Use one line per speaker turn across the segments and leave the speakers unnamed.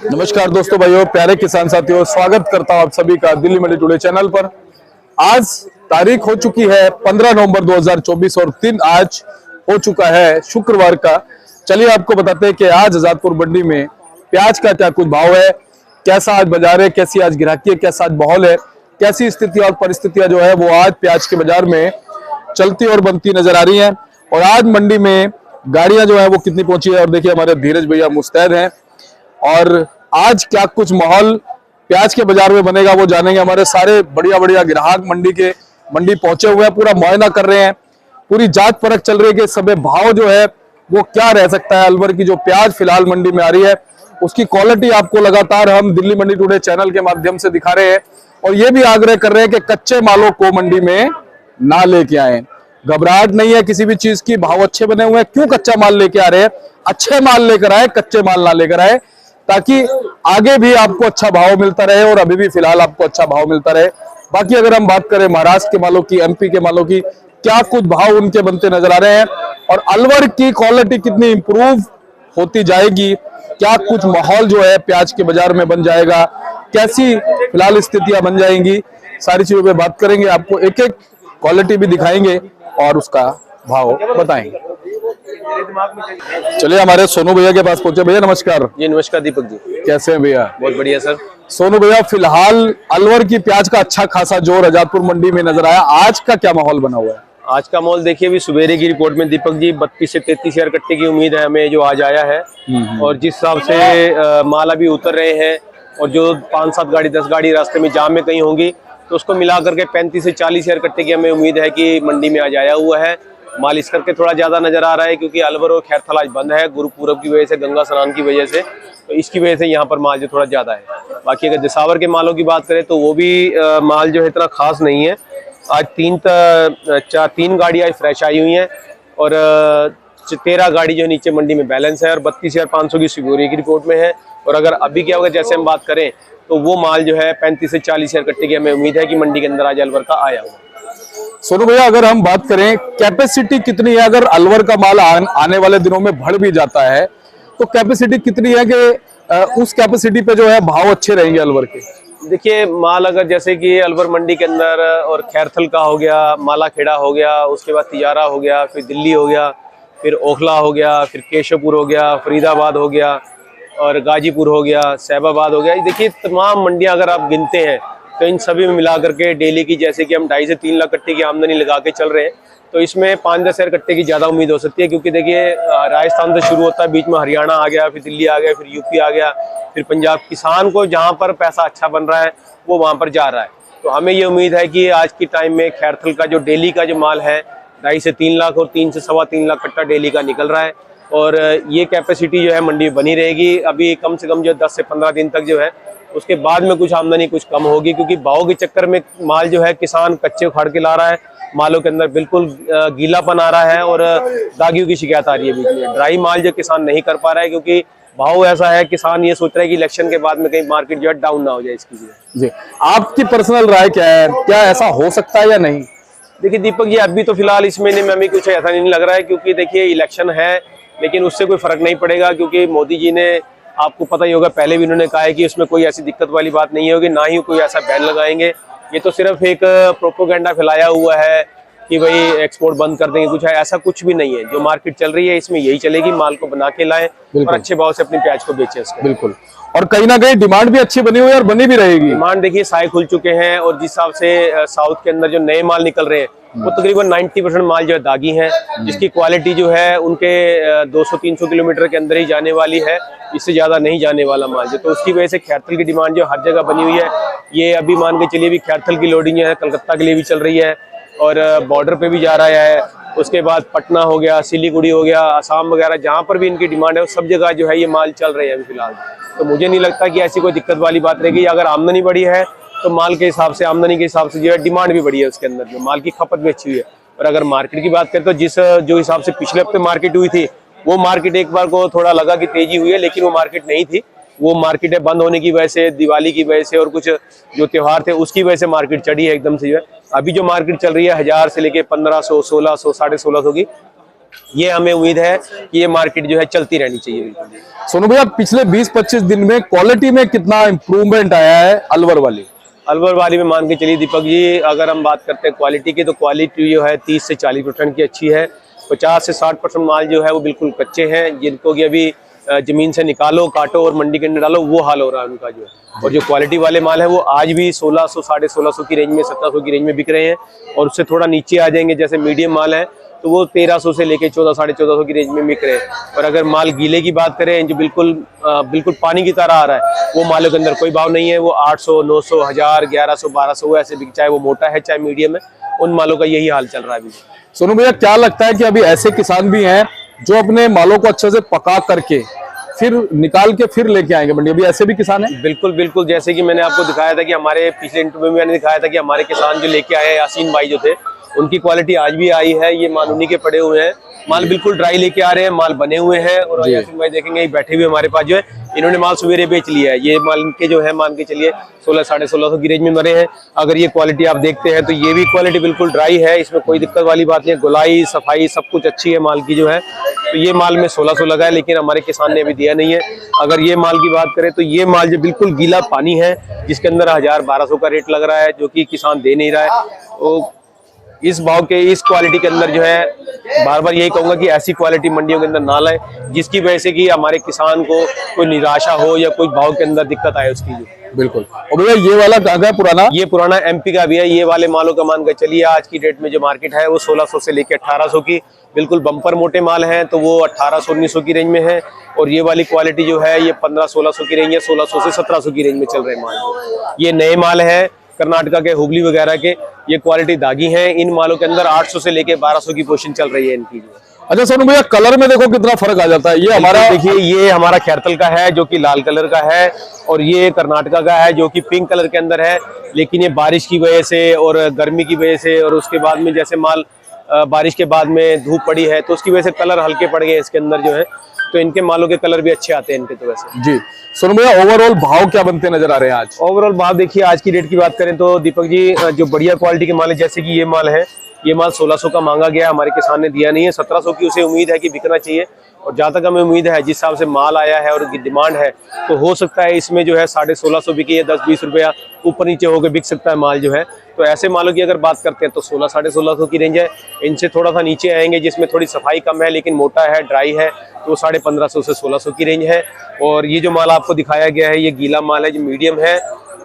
नमस्कार दोस्तों, भाइयों, प्यारे किसान साथियों, स्वागत करता हूं आप सभी का दिल्ली मंडी टुडे चैनल पर। आज तारीख हो चुकी है 15 नवंबर 2024 और दिन आज हो चुका है शुक्रवार का। चलिए आपको बताते हैं कि आज आजादपुर मंडी में प्याज का क्या कुछ भाव है, कैसा आज बाजार है, कैसी आज गिराकी है, कैसा आज माहौल है, कैसी स्थिति और परिस्थितियां जो है वो आज प्याज के बाजार में चलती और बनती नजर आ रही है। और आज मंडी में गाड़ियां जो है वो कितनी पहुंची है। और देखिए हमारे धीरज भैया मुस्तैद हैं और आज क्या कुछ माहौल प्याज के बाजार में बनेगा वो जानेंगे। हमारे सारे बढ़िया ग्राहक मंडी पहुंचे हुए हैं, पूरा मुआयना कर रहे हैं, पूरी जांच परख चल रही है कि सब भाव जो है वो क्या रह सकता है। अलवर की जो प्याज फिलहाल मंडी में आ रही है उसकी क्वालिटी आपको लगातार हम दिल्ली मंडी टुडे चैनल के माध्यम से दिखा रहे हैं और ये भी आग्रह कर रहे हैं कि कच्चे मालों को मंडी में ना लेके आए। घबराहट नहीं है किसी भी चीज की, भाव अच्छे बने हुए हैं, क्यों कच्चा माल लेके आ रहे हैं, अच्छे माल लेकर आए, कच्चे माल ना लेकर आए, ताकि आगे भी आपको अच्छा भाव मिलता रहे और अभी भी फिलहाल आपको अच्छा भाव मिलता रहे। बाकी अगर हम बात करें महाराष्ट्र के मालों की, एमपी के मालों की, क्या कुछ भाव उनके बनते नजर आ रहे हैं और अलवर की क्वालिटी कितनी इंप्रूव होती जाएगी, क्या कुछ माहौल जो है प्याज के बाजार में बन जाएगा, कैसी फिलहाल स्थितियां बन जाएंगी, सारी चीजों पे बात करेंगे। आपको एक एक क्वालिटी भी दिखाएंगे और उसका भाव बताएंगे। चलिए हमारे सोनू भैया के पास पहुंचे। भैया नमस्कार।
जी नमस्कार दीपक जी,
कैसे हैं भैया?
बहुत बढ़िया सर।
सोनू भैया, फिलहाल अलवर की प्याज का अच्छा खासा जोर आजादपुर मंडी में नजर आया, आज का क्या माहौल बना हुआ है?
आज का माहौल देखिए, अभी सुबेरे की रिपोर्ट में दीपक जी 32 से 33 हजार कट्टे की उम्मीद है हमें, जो आज आया है। और जिस हिसाब से माल अभी उतर रहे हैं और जो 5-7 गाड़ी 10 गाड़ी रास्ते में जाम में कहीं होंगी, तो उसको मिला करके 35 से 40 हजार कट्टे की हमें उम्मीद है कि मंडी में आज आया हुआ है। माल इस करके थोड़ा ज्यादा नजर आ रहा है क्योंकि अलवर और खैरथल आज बंद है, गुरु पूरब की वजह से, गंगा स्नान की वजह से, तो इसकी वजह से यहाँ पर माल जो थोड़ा ज्यादा है। बाकी अगर दिसावर के मालों की बात करें तो वो भी माल जो है इतना खास नहीं है। आज 3 गाड़ी आज फ्रेश आई हुई हैं और 13 गाड़ी जो नीचे मंडी में बैलेंस है और 32,500 की सिगोरी की रिपोर्ट में है। और अगर अभी क्या होगा, जैसे हम बात करें तो वो माल जो है 35 से 40 हजार कट्टे की हमें उम्मीद है कि मंडी के अंदर आज अलवर का आया हुआ।
सोनू भैया, अगर हम बात करें कैपेसिटी कितनी है, अगर अलवर का माल आने वाले दिनों में बढ़ भी जाता है तो कैपेसिटी कितनी है कि उस कैपेसिटी पे जो है भाव अच्छे रहेंगे अलवर के?
देखिए, माल अगर जैसे कि अलवर मंडी के अंदर और खैरथल का हो गया, मालाखेड़ा हो गया, उसके बाद तिजारा हो गया, फिर दिल्ली हो गया, फिर ओखला हो गया, फिर केशवपुर हो गया, फरीदाबाद हो गया और गाजीपुर हो गया, सैबाबाद हो गया। देखिए, तमाम मंडियां अगर आप गिनते हैं तो इन सभी में मिला करके डेली की, जैसे कि हम 2.5 से 3 लाख कट्टे की आमदनी लगा के चल रहे हैं, तो इसमें 5-10 हजार कट्टे की ज़्यादा उम्मीद हो सकती है। क्योंकि देखिए, राजस्थान से शुरू होता है, बीच में हरियाणा आ गया, फिर दिल्ली आ गया, फिर यूपी आ गया, फिर पंजाब। किसान को जहाँ पर पैसा अच्छा बन रहा है वो वहाँ पर जा रहा है। तो हमें ये उम्मीद है कि आज के टाइम में खैरथल का जो डेली का जो माल है 2.5 से 3 लाख और 3 से 3.25 लाख कट्टा डेली का निकल रहा है और ये कैपेसिटी जो है मंडी में बनी रहेगी। अभी कम से कम जो 10 से 15 दिन तक जो है, उसके बाद में कुछ आमदनी कुछ कम होगी क्योंकि भाव के चक्कर में माल जो है किसान कच्चे उखाड़ के ला रहा है, मालों के अंदर बिल्कुल गीलापन आ रहा है और दागियों की शिकायत आ रही है। बीच में ड्राई माल जो किसान नहीं कर पा रहा है क्योंकि भाव ऐसा है, किसान ये सोच रहा है कि इलेक्शन के बाद में कहीं मार्केट जो है डाउन ना हो जाए इसकी वजह।
जी, आपकी पर्सनल राय क्या है, क्या ऐसा हो सकता है या नहीं?
देखिए दीपक जी, अभी तो फिलहाल इस महीने में हमें कुछ ऐसा नहीं लग रहा है क्योंकि देखिए इलेक्शन है, लेकिन उससे कोई फर्क नहीं पड़ेगा क्योंकि मोदी जी ने, आपको पता ही होगा, पहले भी उन्होंने कहा है कि उसमें कोई ऐसी दिक्कत वाली बात नहीं होगी, ना ही कोई ऐसा बैन लगाएंगे। ये तो सिर्फ एक प्रोपोगेंडा फैलाया हुआ है कि भाई एक्सपोर्ट बंद कर देंगे, कुछ है ऐसा कुछ भी नहीं है। जो मार्केट चल रही है इसमें यही चलेगी, माल को बना के लाएं और अच्छे भाव से अपनी प्याज को बेचें।
बिल्कुल, और कहीं ना कहीं डिमांड भी अच्छी बनी हुई है और बनी भी रहेगी।
डिमांड देखिए साए खुल चुके हैं और जिस हिसाब से साउथ के अंदर जो नए माल निकल रहे हैं वो तकरीबन 90% माल जो है दागी है, जिसकी क्वालिटी जो है उनके 200-300 किलोमीटर के अंदर ही जाने वाली है, इससे ज्यादा नहीं जाने वाला माल जो। तो उसकी वजह से खैरथल की डिमांड जो हर जगह बनी हुई है। ये अभी मान के चलिए भी खैरथल की लोडिंग है कलकत्ता के लिए भी चल रही है और बॉर्डर पे भी जा रहा है। उसके बाद पटना हो गया, सिलीगुड़ी हो गया, असम वगैरह, जहाँ पर भी इनकी डिमांड है सब जगह जो है ये माल चल रहे हैं अभी फिलहाल। तो मुझे नहीं लगता कि ऐसी कोई दिक्कत वाली बात रहेगी। अगर आमदनी बढ़ी है तो माल के हिसाब से, आमदनी के हिसाब से जो है डिमांड भी बढ़ी है, उसके अंदर जो माल की खपत भी अच्छी हुई है। और अगर मार्केट की बात करें तो जो हिसाब से पिछले हफ्ते मार्केट हुई थी, वो मार्केट एक बार को थोड़ा लगा कि तेजी हुई है, लेकिन वो मार्केट नहीं थी। वो मार्केट है बंद होने की वजह से, दिवाली की वजह से और कुछ जो त्योहार थे उसकी वजह से मार्केट चढ़ी है एकदम से जो है। अभी जो मार्केट चल रही है 1000 से लेके 1500, 1600, 1650 की, ये हमें उम्मीद है कि ये मार्केट जो है चलती रहनी चाहिए। बिल्कुल
सोनू भैया, पिछले 20-25 दिन में क्वालिटी में कितना इम्प्रूवमेंट आया है अलवर वाली?
अलवर वाली में मान के चलिए दीपक जी, अगर हम बात करते हैं क्वालिटी की, तो क्वालिटी जो है 30 से 40% की अच्छी है। 50 से 60% माल जो है वो बिल्कुल कच्चे हैं, जिनको कि अभी जमीन से निकालो, काटो और मंडी के अंदर डालो, वो हाल हो रहा है उनका जो है। और जो क्वालिटी वाले माल है वो आज भी 1600, 1650 की रेंज में, 1700 की रेंज में बिक रहे हैं। और उससे थोड़ा नीचे आ जाएंगे, जैसे मीडियम माल है तो वो 1300 से लेके 1400, 1450 की रेंज में बिक रहे हैं। और अगर माल गीले की बात करें, जो बिल्कुल पानी की तरह आ रहा है, वो मालों के अंदर कोई भाव नहीं है। वो 800, 900, 1000, 1100, 1200 वो ऐसे बिक, चाहे वो मोटा है चाहे मीडियम है, उन मालों का यही हाल चल रहा है अभी।
सोनू भैया, क्या लगता है कि अभी ऐसे किसान भी हैं जो अपने मालों को अच्छे से पका करके फिर निकाल के फिर लेके आएंगे मंडी? अभी ऐसे भी किसान हैं?
बिल्कुल बिल्कुल, जैसे कि मैंने आपको दिखाया था कि हमारे पिछले इंटरव्यू में मैंने दिखाया था कि हमारे किसान जो लेके आए हैं, यासीन भाई जो थे, उनकी क्वालिटी आज भी आई है। ये माल उन्हीं के पड़े हुए हैं, माल बिल्कुल ड्राई लेके आ रहे हैं, माल बने हुए हैं। और यासीन भाई देखेंगे बैठे हुए हमारे पास जो है, इन्होंने माल सवेरे बेच लिया है। ये माल इनके जो है मान के चलिए 1600, 1650 की रेंज में मरे हैं। अगर ये क्वालिटी आप देखते हैं तो ये भी क्वालिटी बिल्कुल ड्राई है, इसमें कोई दिक्कत वाली बात नहीं है। गुलाई, सफाई सब कुछ अच्छी है माल की जो है। तो ये माल में 1600 लगा है, लेकिन हमारे किसान ने अभी दिया नहीं है। अगर ये माल की बात करें तो ये माल जो बिल्कुल गीला पानी है, जिसके अंदर 1000, 1200 का रेट लग रहा है, जो कि किसान दे नहीं रहा है। तो इस भाव के, इस क्वालिटी के अंदर जो है, बार बार यही कहूंगा कि ऐसी क्वालिटी मंडियों के अंदर ना लाएं, जिसकी वजह से कि हमारे किसान को कोई निराशा हो या कोई भाव के अंदर दिक्कत आए उसकी जो।
बिल्कुल। और भैया, ये वाला कहाँ का है पुराना?
ये पुराना एमपी का भी है। ये वाले मालों का मान कर चलिए आज की डेट में जो मार्केट है वो 1600 से लेकर 1800 की, बिल्कुल बम्पर मोटे माल हैं तो वो 1800, 1900 की रेंज में है। और ये वाली क्वालिटी जो है ये 1500, 1600 की रेंज है, 1600 से 1700 की रेंज में चल रहे माल। ये नए माल है कर्नाटका के, हुबली वगैरह के, ये क्वालिटी दागी है। इन मालों के अंदर 800 से लेके 1200 की पोजीशन चल रही है इनकी।
अच्छा सोनू भैया, कलर में देखो कितना फर्क आ जाता है। ये हमारा
देखिए, ये हमारा खैरथल का है जो कि लाल कलर का है, और ये कर्नाटका का है जो कि पिंक कलर के अंदर है। लेकिन ये बारिश की वजह से और गर्मी की वजह से, और उसके बाद में जैसे माल बारिश के बाद में धूप पड़ी है तो उसकी वजह से कलर हल्के पड़ गए इसके अंदर जो है। तो इनके मालों के कलर भी अच्छे आते हैं इनके। तो वैसे
जी सोनू भैया, ओवरऑल भाव क्या बनते नजर आ रहे हैं आज?
ओवरऑल भाव देखिए, आज की डेट की बात करें तो दीपक जी, जो बढ़िया क्वालिटी के माल है, जैसे कि ये माल है, ये माल 1600 का मांगा गया, हमारे किसान ने दिया नहीं है। 1700 की उसे उम्मीद है कि बिकना चाहिए। और जहाँ तक हमें उम्मीद है, जिस हिसाब से माल आया है और डिमांड है, तो हो सकता है इसमें जो है 1650 बिकी है, 10-20 रुपया ऊपर नीचे होकर बिक सकता है माल जो है। तो ऐसे मालों की अगर बात करते हैं तो 1600, 1650 की रेंज है। इनसे थोड़ा सा नीचे आएंगे जिसमें थोड़ी सफाई कम है लेकिन मोटा है, ड्राई है, तो 1550 से 1600 की रेंज है। और ये जो माल आपको दिखाया गया है, ये गीला माल है जो मीडियम है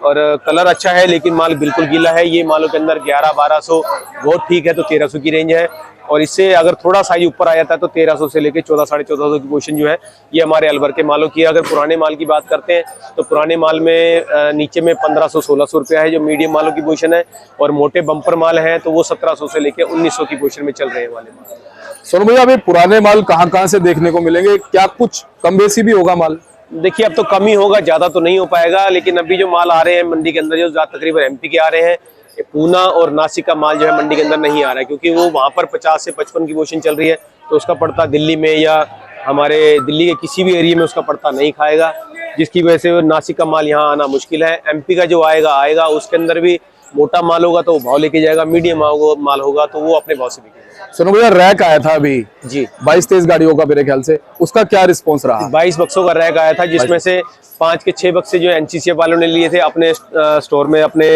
और कलर अच्छा है, लेकिन माल बिल्कुल गीला है। ये मालों के अंदर 1100, 1200 बहुत ठीक है, तो 1300 की रेंज है। और इससे अगर थोड़ा साइज ऊपर आ जाता है तो 1300 से लेकर 1400, 1450 की पोजीशन जो है, ये हमारे अलवर के मालों की है। अगर पुराने माल की बात करते हैं तो पुराने माल में नीचे में 1500, 1600 रुपया है जो मीडियम मालों की पोजीशन है। और मोटे बम्पर माल हैं तो वो 1700 से लेकर 1900 की पोजीशन में चल रहे हैं वाले माल।
सोनू भैया, अभी पुराने माल कहाँ से देखने को मिलेंगे? क्या कुछ कम बेसी भी होगा माल?
देखिए, अब तो कम ही होगा, ज्यादा तो नहीं हो पाएगा। लेकिन अभी जो माल आ रहे हैं मंडी के अंदर, जो तकरीबन एमपी के आ रहे हैं, पूना और नासिक का माल जो है मंडी के अंदर नहीं आ रहा है, क्योंकि वो वहां पर 50 से 55 की पोजीशन चल रही है। तो उसका पड़ता दिल्ली में या हमारे दिल्ली के किसी भी एरिया में उसका पड़ता नहीं खाएगा, जिसकी वजह से नासिक का माल यहाँ आना मुश्किल है। एमपी का जो आएगा उसके अंदर भी मोटा माल होगा तो वो भाव लेके जाएगा, मीडियम माल होगा तो वो अपने भाव से बिकेगा।
सुनो भैया, रैक आया था अभी
जी
22-23 गाड़ियों का मेरे ख्याल से, उसका क्या रिस्पॉन्स रहा?
22 बक्सों का रैक आया था, जिसमें से 5 के 6 बक्से जो एनसीसीएफ वालों ने लिए थे अपने स्टोर में, अपने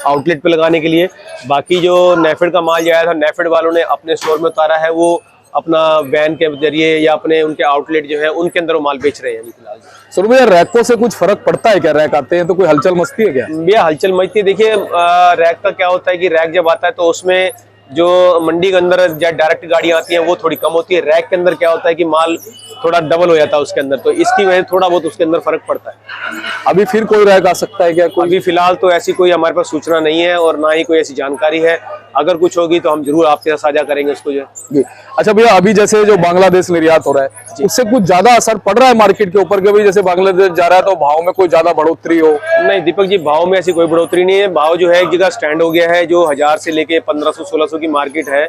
आउटलेट पे लगाने के लिए। बाकी जो नेफेड का माल आया था, नेफेड वालों ने अपने स्टोर में उतारा है, वो अपना वैन के जरिए या अपने उनके आउटलेट जो है उनके अंदर वो माल बेच रहे हैं अभी फिलहाल।
सुनो भैया, रैकों से कुछ फर्क पड़ता है क्या? रैक आते हैं तो कोई हलचल मस्ती है क्या?
भैया हलचल मचती है। देखिए, रैक का क्या होता है कि रैक जब आता है तो उसमें जो मंडी के अंदर डायरेक्ट गाड़ियां आती हैं वो थोड़ी कम होती है। रैक के अंदर क्या होता है कि माल थोड़ा डबल हो जाता है उसके अंदर, तो इसकी वजह से थोड़ा बहुत उसके अंदर फर्क पड़ता है।
अभी फिर कोई रैक आ सकता है क्या?
अभी फिलहाल तो ऐसी कोई हमारे पास सूचना नहीं है और ना ही कोई ऐसी जानकारी है। अगर कुछ होगी तो हम जरूर आपके साथ साझा करेंगे उसको जो है।
अच्छा भैया, अभी जैसे जो बांग्लादेश निर्यात हो रहा है, उससे कुछ ज्यादा असर पड़ रहा है मार्केट के ऊपर? कि जैसे बांग्लादेश जा रहा है तो भाव में कोई ज्यादा बढ़ोतरी हो?
नहीं दीपक जी, भाव में ऐसी कोई बढ़ोतरी नहीं है। भाव जो है एक जगह स्टैंड हो गया है। जो 1000 से लेके 1500-1600 की मार्केट है,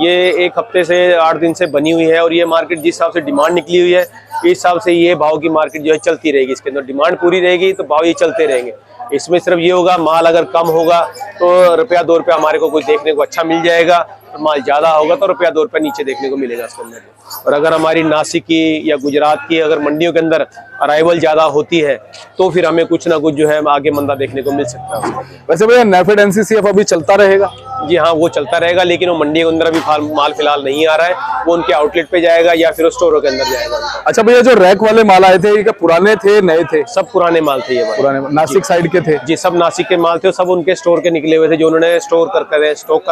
ये एक हफ्ते से 8 दिन से बनी हुई है। और ये मार्केट जिस हिसाब से डिमांड निकली हुई है, इस हिसाब से ये भाव की मार्केट जो है चलती रहेगी। इसके अंदर डिमांड पूरी रहेगी तो भाव ये चलते रहेंगे। इसमें सिर्फ ये होगा, माल अगर कम होगा तो रुपया 2 रुपया हमारे को कोई देखने को अच्छा मिल जाएगा, और माल ज्यादा होगा तो रुपया 2 रुपया नीचे देखने को मिलेगा इसके अंदर। और अगर हमारी नासिक की या गुजरात की अगर मंडियों के अंदर अराइवल ज्यादा होती है तो फिर हमें कुछ ना कुछ जो है आगे मंदा देखने को मिल सकता है।
वैसे भैया नेफेड NCCF अभी चलता रहेगा?
जी हाँ, वो चलता रहेगा, लेकिन वो मंडी के अंदर अभी माल फिलहाल नहीं आ रहा है, वो उनके आउटलेट पे जाएगा या फिर स्टोरों के अंदर जाएगा।
अच्छा भैया, जो रैक वाले माल आए थे, ये क्या पुराने थे नए थे?
सब पुराने माल थे ये वाले।
पुराने नासिक साइड के थे?
जी, सब नासिक के माल थे, सब उनके स्टोर के निकले हुए थे, जो उन्होंने स्टोक कर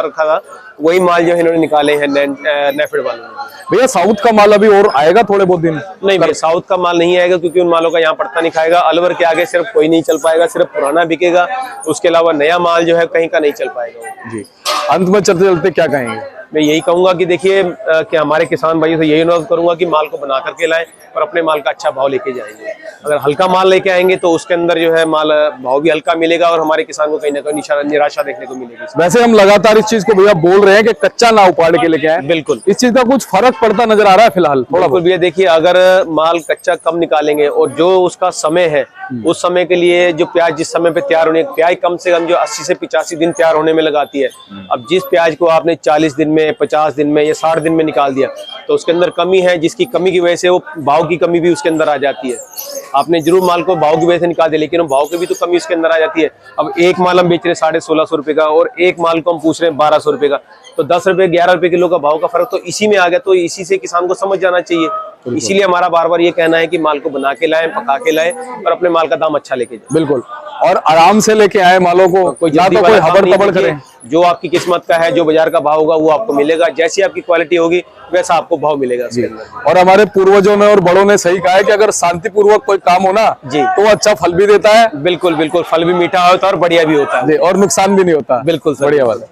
रखा था, वही माल जो इन्होंने निकाले हैं नेफेड वालों ने।
भैया साउथ का माल अभी और आएगा थोड़े बहुत दिन?
नहीं भैया, साउथ का माल नहीं आएगा, क्योंकि उन मालों का यहाँ पड़ता नहीं खाएगा। अलवर के आगे सिर्फ कोई नहीं चल पाएगा, सिर्फ पुराना बिकेगा, उसके अलावा नया माल जो है कहीं का नहीं चल पाएगा।
जी, अंत में चलते चलते क्या कहेंगे?
मैं यही कहूंगा कि देखिए कि हमारे किसान भाइयों से यही अनुरोध करूंगा कि माल को बना करके लाएं और अपने माल का अच्छा भाव लेके जाएंगे। अगर हल्का माल लेके आएंगे तो उसके अंदर जो है माल भाव भी हल्का मिलेगा और हमारे किसान को कहीं ना कहीं निराशा देखने को मिलेगी।
वैसे हम लगातार इस चीज को भैया बोल रहे हैं कि कच्चा ना उपाड़ के लेके आए।
बिल्कुल,
इस चीज का कुछ फर्क पड़ता नजर आ रहा है फिलहाल? थोड़ा
बिल्कुल भैया, देखिए अगर माल कच्चा कम निकालेंगे और जो उसका समय है उस समय के लिए जो प्याज जिस समय पे तैयार होने, प्याज कम से कम जो 80 से 85 दिन तैयार होने में लगाती है, अब जिस प्याज को आपने 40 दिन में, 50 दिन में या 60 दिन में निकाल दिया तो उसके अंदर कमी है, जिसकी कमी की वजह से वो भाव की कमी भी उसके अंदर आ जाती है। आपने जरूर माल को भाव की वजह से निकाल दिया, लेकिन भाव की भी तो कमी उसके अंदर आ जाती है। अब एक माल हम बेच रहे हैं 1650 रुपए का और एक माल को हम पूछ रहे हैं 1200 रुपए का, तो 10 रुपए 11 रुपए किलो का भाव का फर्क तो इसी में आ गया। तो इसी से किसान को समझ जाना चाहिए। इसीलिए हमारा बार बार ये कहना है कि माल को बना के लाएं, पका के लाएं और अपने माल का दाम अच्छा लेके जाएं।
बिल्कुल, और आराम से लेके आए मालों को,
कोई
ना तो कोई हबड़ तबड़ करे।
जो आपकी किस्मत का है, जो बाजार का भाव होगा वो आपको मिलेगा, जैसी आपकी क्वालिटी होगी वैसा आपको भाव मिलेगा इसके अंदर।
और हमारे पूर्वजों ने और बड़ों ने सही कहा है कि अगर शांति पूर्वक कोई काम हो ना
जी
तो वो अच्छा फल भी देता है।
बिल्कुल बिल्कुल, फल भी मीठा होता है और बढ़िया भी होता है
और नुकसान भी नहीं होता।
बिल्कुल सर,
बढ़िया वाला।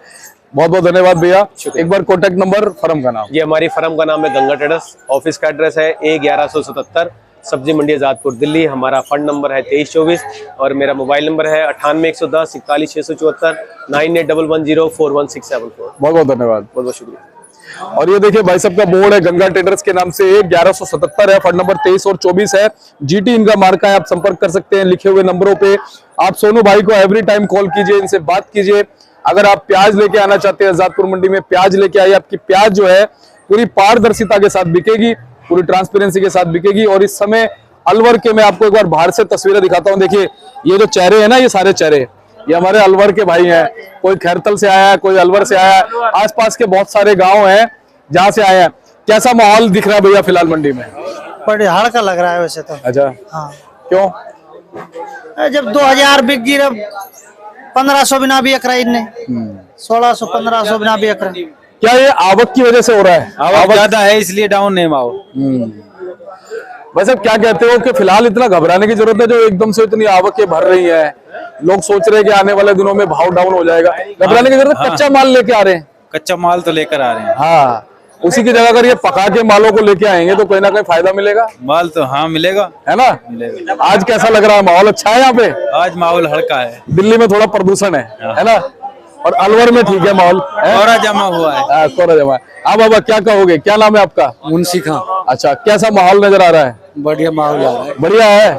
बहुत बहुत धन्यवाद भैया। एक बार कॉन्टेक्ट नंबर, फर्म का नाम?
ये हमारी फर्म का नाम है गंगा ट्रेडर्स, ऑफिस का एड्रेस है A1177 सब्जी मंडी आजादपुर दिल्ली। हमारा फंड नंबर है 2324 और मेरा मोबाइल नंबर है 98 110 41 674 9811041674।
बहुत बहुत धन्यवाद,
बहुत बहुत शुक्रिया।
और ये देखिए भाई साहब का बोर्ड है गंगा ट्रेडर्स के नाम से, 1177 है, फंड नंबर 23 और 24 है, GT इनका मार्का है। आप संपर्क कर सकते हैं लिखे हुए नंबरों पे। आप सोनू भाई को एवरी टाइम कॉल कीजिए, इनसे बात कीजिए। अगर आप प्याज लेके आना चाहते हैं आजादपुर मंडी में, प्याज लेके आइए। आपकी प्याज जो है पूरी पारदर्शिता के साथ बिकेगी, पूरी ट्रांसपेरेंसी के साथ बिकेगी। और इस समय अलवर के मैं आपको एक बार बाहर से तस्वीरें दिखाता हूं। देखिए ये जो चेहरे हैं ना, ये सारे चेहरे ये हमारे अलवर के भाई हैं। कोई खैरतल से आया है, कोई अलवर से आया है, आसपास के बहुत सारे गांव हैं जहां से आए हैं। कैसा माहौल दिख रहा है भैया फिलहाल मंडी में?
बड़े हाड़ का लग रहा है वैसे तो।
अच्छा,
हाँ,
क्यों?
जब 2000 बिक गई, अब 1500 बिना भी अकरा इनने, 1600 1500 बिना भी अकरा।
क्या ये आवक की वजह से हो रहा है?
आवक ज्यादा है इसलिए डाउन नहीं भाव।
वैसे क्या कहते हो कि फिलहाल इतना घबराने की जरूरत है जो एकदम से इतनी आवकें भर रही है? लोग सोच रहे हैं कि आने वाले दिनों में भाव डाउन हो जाएगा। घबराने की जरूरत है, कच्चा माल लेके आ रहे हैं।
कच्चा माल तो लेकर आ रहे हैं।
हाँ, उसी की जगह अगर ये पका के मालों को लेके आएंगे तो कहीं ना कहीं फायदा मिलेगा।
माल तो हाँ मिलेगा,
है ना?
मिलेगा।
आज कैसा लग रहा है? माहौल अच्छा है यहाँ पे?
आज माहौल हल्का है।
दिल्ली में थोड़ा प्रदूषण है ना? और अलवर में ठीक है माहौल?
कोहरा जमा हुआ है।
कोहरा जमा है। आप बाबा क्या कहोगे? क्या नाम है आपका?
मुंशी खां।
अच्छा, कैसा माहौल नजर आ रहा है?
बढ़िया माहौल आ रहा है।
बढ़िया है।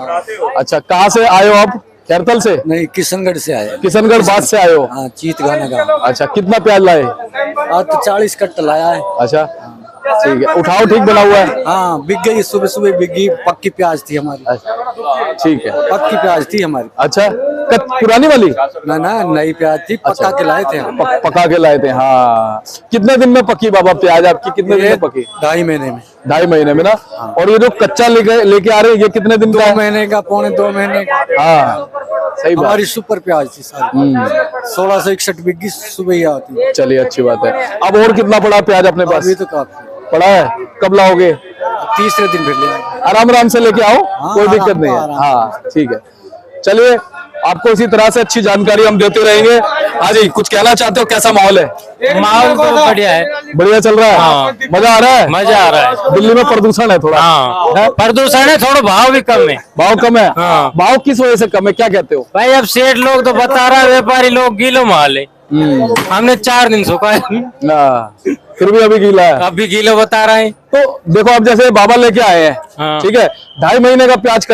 अच्छा, कहाँ से आए हो आप? खैरतल से?
नहीं, किशनगढ़ से आए।
किशनगढ़ बात से आए हो?
हाँ, चीतगाना गाँव।
अच्छा, कितना प्याज लाए?
आज तो 40 कट्टा लाया है।
अच्छा, ठीक है। उठाओ ठीक बना हुआ है?
हाँ, बिक गई, सुबह सुबह बिक गई। पक्की प्याज थी हमारी।
ठीक है,
पक्की प्याज थी हमारी।
अच्छा, पुरानी वाली?
ना ना, नई प्याज थी, पका के लाए थे हम।
पका के लाए थे। हाँ, कितने दिन में पकी बाबा प्याज आपकी? कितने दिन में पकी?
2.5 महीने में।
2.5 महीने में ना? और ये जो कच्चा लेके आ रहे हैं, ये कितने दिन का
2
है?
महीने का, पौने 2 महीने का।
हाँ, सही बात।
हमारी सुपर प्याज थी सारी। 1661 बिक गई, सुबह ही आती।
चलिए, अच्छी बात है। अब और कितना पड़ा प्याज अपने पास?
अभी तो काफी
पड़ा है। कब लाओगे?
तीसरे दिन फिर ले आए।
आराम आराम से लेके आओ, कोई दिक्कत
आराम
नहीं है।
आराम।
हाँ, ठीक है। चलिए, आपको इसी तरह से अच्छी जानकारी हम देते रहेंगे। हाँ जी, कुछ कहना चाहते हो? कैसा माहौल है?
माहौल तो बढ़िया है,
बढ़िया चल रहा है।
हाँ।
मजा आ रहा है?
मजा आ रहा है।
दिल्ली में प्रदूषण है थोड़ा?
हाँ, प्रदूषण है, थोड़ा भाव भी कम है।
भाव कम है?
हाँ।
भाव किस वजह से कम है, क्या कहते हो?
भाई अब सेठ लोग तो बता रहा है, व्यापारी लोग गीलो माल है। हमने 4 दिन सुखा है,
ना, फिर भी अभी गीला है।
अब भी गीलो बता रहे हैं।
तो देखो, अब जैसे बाबा लेके आए हैं,
हाँ।
ठीक है, 2.5 महीने का प्याज